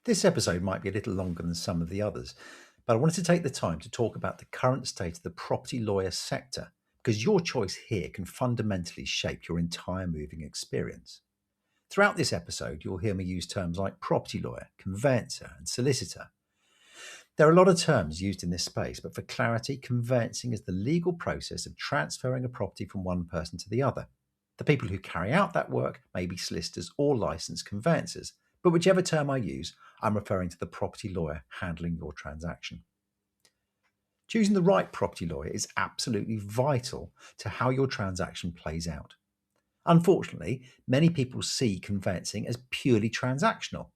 This episode might be a little longer than some of the others, but I wanted to take the time to talk about the current state of the property lawyer sector because your choice here can fundamentally shape your entire moving experience. Throughout this episode, you'll hear me use terms like property lawyer, conveyancer, and solicitor. There are a lot of terms used in this space, but for clarity, conveyancing is the legal process of transferring a property from one person to the other. The people who carry out that work may be solicitors or licensed conveyancers, but whichever term I use, I'm referring to the property lawyer handling your transaction. Choosing the right property lawyer is absolutely vital to how your transaction plays out. Unfortunately, many people see conveyancing as purely transactional.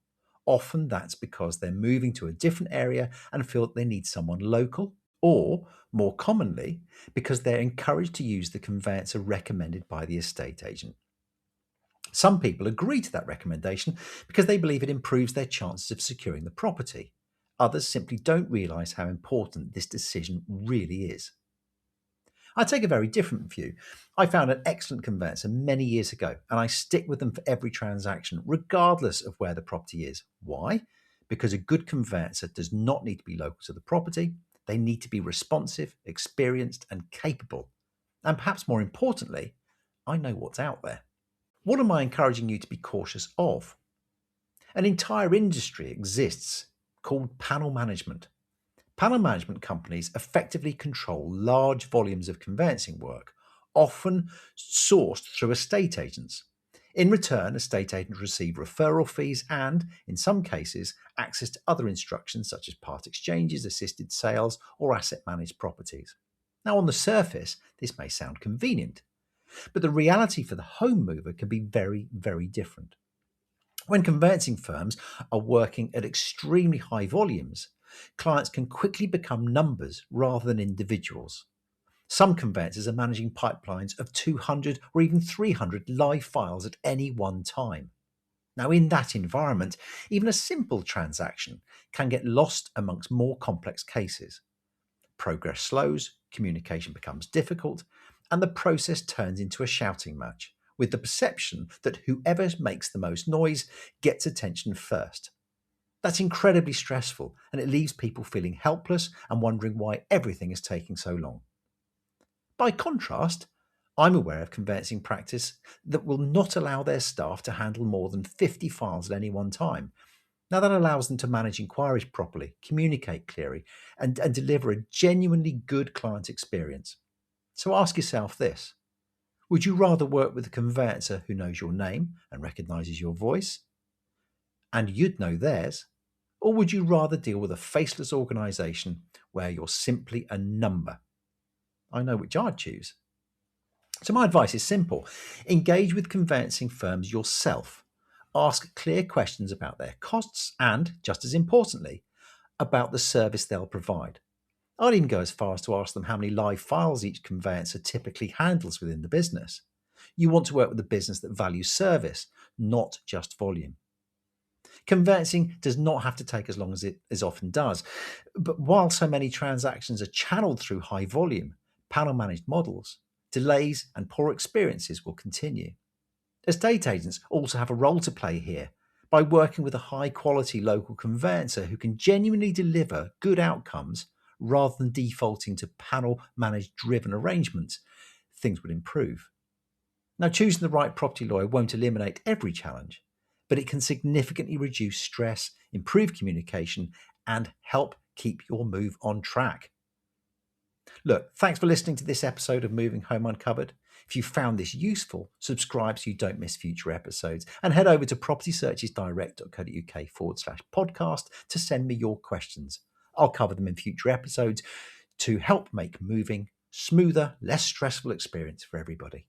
Often that's because they're moving to a different area and feel that they need someone local, or more commonly, because they're encouraged to use the conveyancer recommended by the estate agent. Some people agree to that recommendation because they believe it improves their chances of securing the property. Others simply don't realise how important this decision really is. I take a very different view. I found an excellent conveyancer many years ago, and I stick with them for every transaction, regardless of where the property is. Why? Because a good conveyancer does not need to be local to the property. They need to be responsive, experienced, and capable. And perhaps more importantly, I know what's out there. What am I encouraging you to be cautious of? An entire industry exists called panel management. Panel management companies effectively control large volumes of conveyancing work, often sourced through estate agents. In return, estate agents receive referral fees and, in some cases, access to other instructions such as part exchanges, assisted sales, or asset managed properties. Now, on the surface, this may sound convenient, but the reality for the home mover can be very, very different. When conveyancing firms are working at extremely high volumes, clients can quickly become numbers rather than individuals. Some conveyancers are managing pipelines of 200 or even 300 live files at any one time. Now, in that environment, even a simple transaction can get lost amongst more complex cases. Progress slows, communication becomes difficult, and the process turns into a shouting match, with the perception that whoever makes the most noise gets attention first. That's incredibly stressful, and it leaves people feeling helpless and wondering why everything is taking so long. By contrast, I'm aware of conveyancing practice that will not allow their staff to handle more than 50 files at any one time. Now, that allows them to manage inquiries properly, communicate clearly, and deliver a genuinely good client experience. So ask yourself this: would you rather work with a conveyancer who knows your name and recognises your voice, and you'd know theirs? Or would you rather deal with a faceless organisation where you're simply a number? I know which I'd choose. So my advice is simple: engage with conveyancing firms yourself. Ask clear questions about their costs and, just as importantly, about the service they'll provide. I'd even go as far as to ask them how many live files each conveyancer typically handles within the business. You want to work with a business that values service, not just volume. Conveyancing does not have to take as long as it as often does, but while so many transactions are channeled through high volume, panel managed models, delays and poor experiences will continue. Estate agents also have a role to play here. By working with a high quality local conveyancer who can genuinely deliver good outcomes rather than defaulting to panel managed driven arrangements, things would improve. Now, choosing the right property lawyer won't eliminate every challenge, but it can significantly reduce stress, improve communication, and help keep your move on track. Look, thanks for listening to this episode of Moving Home Uncovered. If you found this useful, subscribe so you don't miss future episodes, and head over to propertysearchesdirect.co.uk/podcast to send me your questions. I'll cover them in future episodes to help make moving smoother, less stressful experience for everybody.